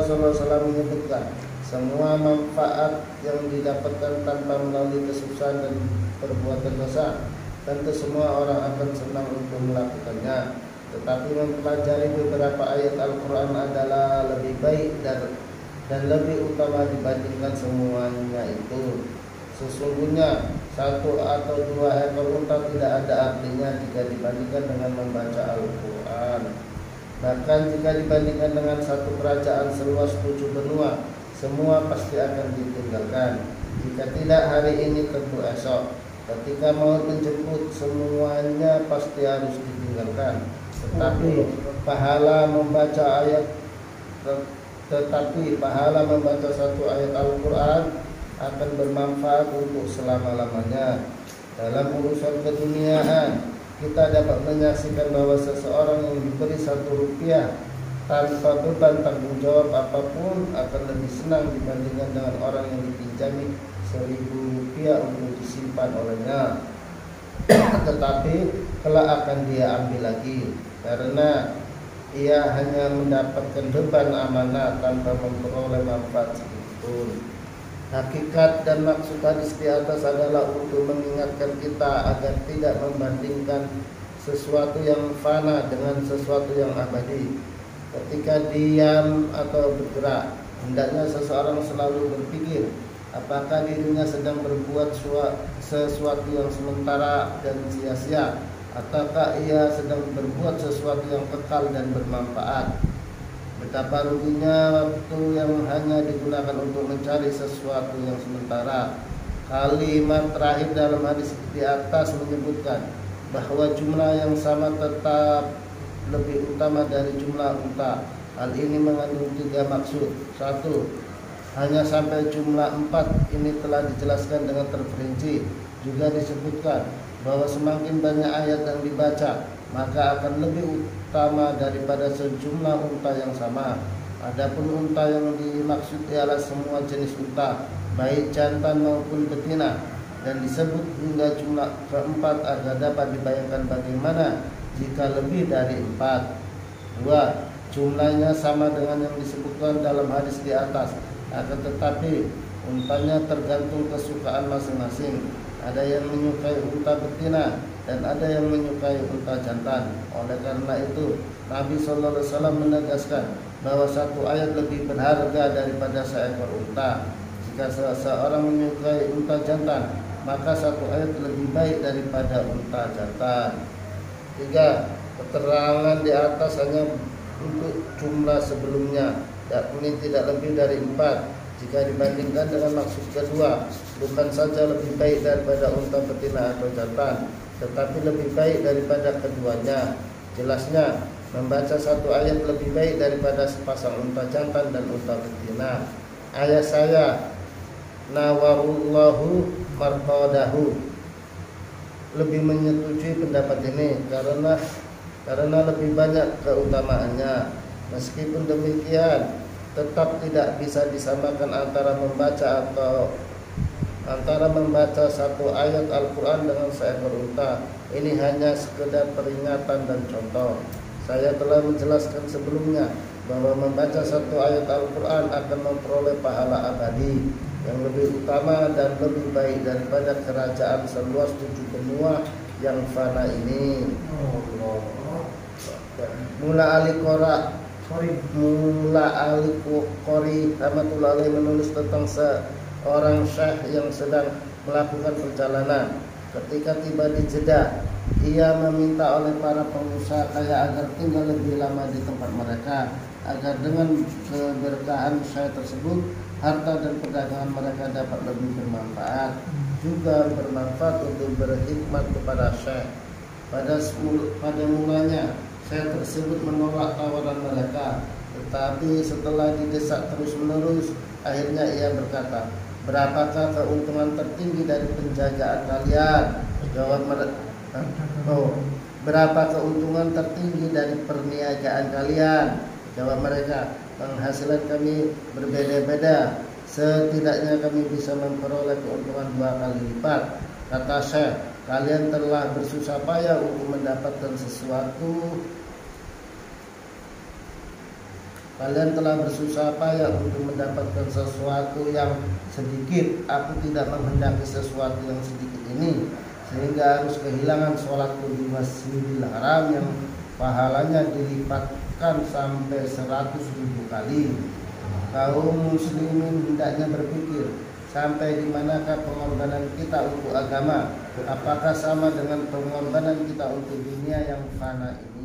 Rasulullah SAW menyebutkan, semua manfaat yang didapatkan tanpa melalui kesusahan dan perbuatan dosa, tentu semua orang akan senang untuk melakukannya. Tetapi mempelajari beberapa ayat Al-Quran adalah lebih baik dan lebih utama dibandingkan semuanya itu. Sesungguhnya 1 atau 2 ekor unta tidak ada artinya jika dibandingkan dengan membaca Al-Quran. Bahkan jika dibandingkan dengan satu kerajaan seluas 7 benua, semua pasti akan ditinggalkan. Jika tidak hari ini, tentu esok. Ketika maut menjemput, semuanya pasti harus ditinggalkan. Tetapi pahala membaca satu ayat Al-Quran akan bermanfaat untuk selama-lamanya. Dalam urusan keduniaan, kita dapat menyaksikan bahwa seseorang yang diberi 1 rupiah tanpa beban tanggung jawab apapun akan lebih senang dibandingkan dengan orang yang dipinjami 1.000 rupiah untuk disimpan olehnya. Tetapi kelak akan dia ambil lagi, karena ia hanya mendapatkan beban amanah tanpa memperoleh manfaat sedikitpun. Hakikat dan maksud hadis di atas adalah untuk mengingatkan kita agar tidak membandingkan sesuatu yang fana dengan sesuatu yang abadi. Ketika diam atau bergerak, hendaknya seseorang selalu berpikir apakah dirinya sedang berbuat sesuatu yang sementara dan sia-sia, ataukah ia sedang berbuat sesuatu yang kekal dan bermanfaat. Betapa ruginya waktu yang hanya digunakan untuk mencari sesuatu yang sementara. Kalimat terakhir dalam hadis di atas menyebutkan bahwa jumlah yang sama tetap lebih utama dari jumlah unta. Hal ini mengandung 3 maksud. 1. Hanya sampai jumlah 4 ini telah dijelaskan dengan terperinci. Juga disebutkan bahwa semakin banyak ayat yang dibaca, maka akan lebih utama daripada sejumlah unta yang sama. Adapun unta yang dimaksud ialah semua jenis unta, baik jantan maupun betina, dan disebut hingga jumlah keempat agar dapat dibayangkan bagaimana jika lebih dari 4. 2. Jumlahnya sama dengan yang disebutkan dalam hadis di atas, akan tetapi untanya tergantung kesukaan masing-masing. Ada yang menyukai unta betina dan ada yang menyukai unta jantan. Oleh karena itu, Nabi SAW menegaskan bahwa 1 ayat lebih berharga daripada seekor unta. Jika seseorang menyukai unta jantan, maka 1 ayat lebih baik daripada unta jantan. 3. Keterangan di atas hanya untuk jumlah sebelumnya, yakni tidak lebih dari 4. Jika dibandingkan dengan maksud kedua, bukan saja lebih baik daripada unta betina atau jantan, tetapi lebih baik daripada keduanya. Jelasnya, membaca 1 ayat lebih baik daripada sepasang unta jantan dan unta betina. Ayah saya, nawarullahu marqadahu, lebih menyetujui pendapat ini karena lebih banyak keutamaannya. Meskipun demikian, tetap tidak bisa disamakan antara membaca 1 ayat Al-Quran dengan seekor unta. Ini hanya sekedar peringatan dan contoh. Saya telah menjelaskan sebelumnya bahwa membaca 1 ayat Al-Quran akan memperoleh pahala abadi yang lebih utama dan lebih baik daripada kerajaan seluas 7 benua yang fana ini. Mula Al-Qori rahmatullah alaih menulis tentang seorang syekh yang sedang melakukan perjalanan. Ketika tiba di Jeddah, ia meminta oleh para pengusaha kaya agar tinggal lebih lama di tempat mereka, agar dengan keberkahan syekh tersebut harta dan perdagangan mereka dapat lebih bermanfaat, juga bermanfaat untuk berkhidmat kepada syekh. Pada mulanya syekh tersebut menolak tawaran mereka, tetapi setelah didesak terus-menerus, akhirnya ia berkata, "Berapakah keuntungan tertinggi dari penjagaan kalian?" Jawab mereka, "Berapa keuntungan tertinggi dari perniagaan kalian?" Jawab mereka, "Penghasilan kami berbeda-beda. Setidaknya kami bisa memperoleh keuntungan 2 kali lipat." Kata syekh, "Kalian telah bersusah payah untuk mendapatkan sesuatu Kalian telah bersusah payah untuk mendapatkan sesuatu yang sedikit. Aku tidak menghendaki sesuatu yang sedikit ini, sehingga harus kehilangan sholatku di Masjidil Haram yang pahalanya dilipatkan sampai 100.000 kali. Kaum muslimin hendaknya berpikir, sampai di manakah pengorbanan kita untuk agama? Apakah sama dengan pengorbanan kita untuk dunia yang fana ini?